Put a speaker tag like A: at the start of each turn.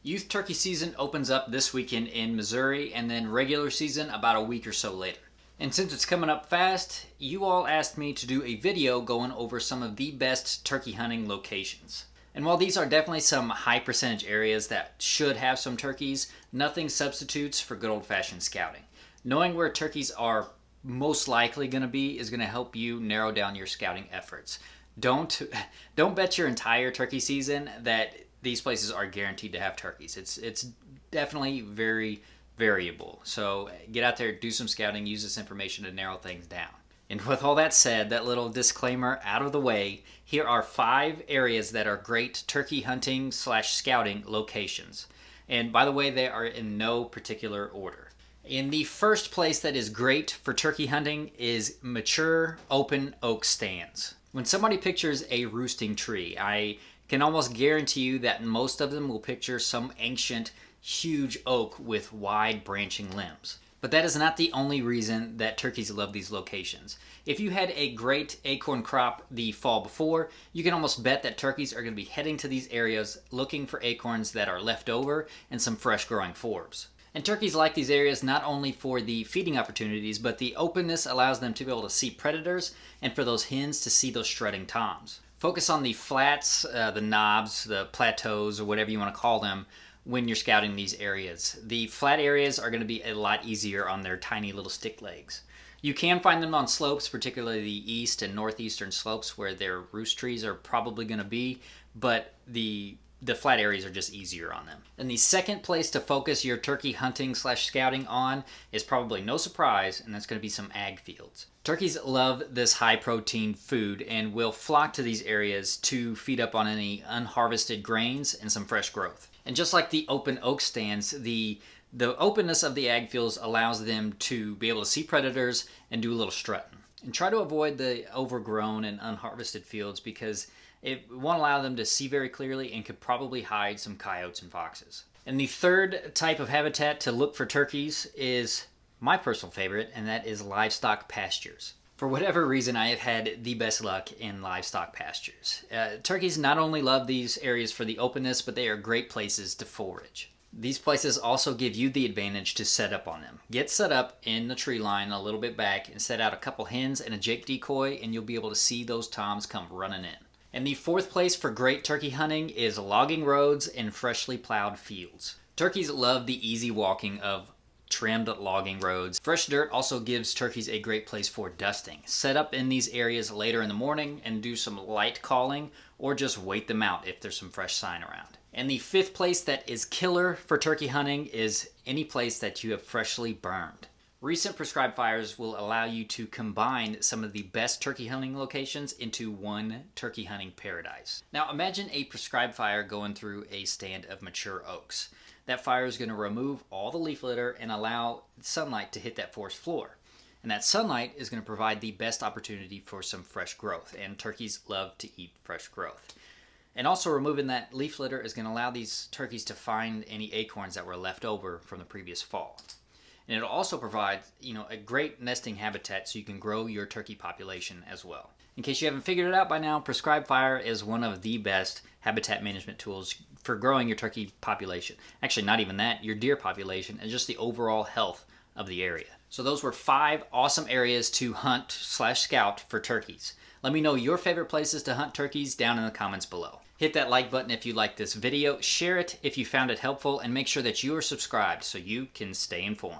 A: Youth turkey season opens up this weekend in Missouri, and then regular season about a week or so later. And since it's coming up fast, you all asked me to do a video going over some of the best turkey hunting locations. And while these are definitely some high percentage areas that should have some turkeys, nothing substitutes for good old-fashioned scouting. Knowing where turkeys are most likely going to be is going to help you narrow down your scouting efforts. Don't bet your entire turkey season that these places are guaranteed to have turkeys. It's definitely very variable. So get out there, do some scouting, use this information to narrow things down. And with all that said, that little disclaimer out of the way, here are 5 areas that are great turkey hunting / scouting locations. And by the way, they are in no particular order. In the first place that is great for turkey hunting is mature open oak stands. When somebody pictures a roosting tree, I can almost guarantee you that most of them will picture some ancient, huge oak with wide branching limbs. But that is not the only reason that turkeys love these locations. If you had a great acorn crop the fall before, you can almost bet that turkeys are going to be heading to these areas looking for acorns that are left over and some fresh growing forbs. And turkeys like these areas not only for the feeding opportunities, but the openness allows them to be able to see predators and for those hens to see those strutting toms. Focus on the flats, the knobs, the plateaus, or whatever you want to call them when you're scouting these areas. The flat areas are going to be a lot easier on their tiny little stick legs. You can find them on slopes, particularly the east and northeastern slopes where their roost trees are probably going to be, but the flat areas are just easier on them. And the second place to focus your turkey hunting / scouting on is probably no surprise, and that's going to be some ag fields. Turkeys love this high protein food and will flock to these areas to feed up on any unharvested grains and some fresh growth. And just like the open oak stands, the openness of the ag fields allows them to be able to see predators and do a little strutting. And try to avoid the overgrown and unharvested fields because it won't allow them to see very clearly and could probably hide some coyotes and foxes. And the third type of habitat to look for turkeys is my personal favorite, and that is livestock pastures. For whatever reason, I have had the best luck in livestock pastures. Turkeys not only love these areas for the openness, but they are great places to forage. These places also give you the advantage to set up on them. Get set up in the tree line a little bit back and set out a couple hens and a jake decoy, and you'll be able to see those toms come running in. And the fourth place for great turkey hunting is logging roads and freshly plowed fields. Turkeys love the easy walking of trimmed logging roads. Fresh dirt also gives turkeys a great place for dusting. Set up in these areas later in the morning and do some light calling or just wait them out if there's some fresh sign around. And the fifth place that is killer for turkey hunting is any place that you have freshly burned. Recent prescribed fires will allow you to combine some of the best turkey hunting locations into one turkey hunting paradise. Now imagine a prescribed fire going through a stand of mature oaks. That fire is going to remove all the leaf litter and allow sunlight to hit that forest floor. And that sunlight is going to provide the best opportunity for some fresh growth, and turkeys love to eat fresh growth. And also removing that leaf litter is going to allow these turkeys to find any acorns that were left over from the previous fall. And it'll also provide, a great nesting habitat so you can grow your turkey population as well. In case you haven't figured it out by now, prescribed fire is one of the best habitat management tools for growing your turkey population. Actually, not even that, your deer population and just the overall health of the area. So those were 5 awesome areas to hunt / scout for turkeys. Let me know your favorite places to hunt turkeys down in the comments below. Hit that like button if you liked this video, share it if you found it helpful, and make sure that you are subscribed so you can stay informed.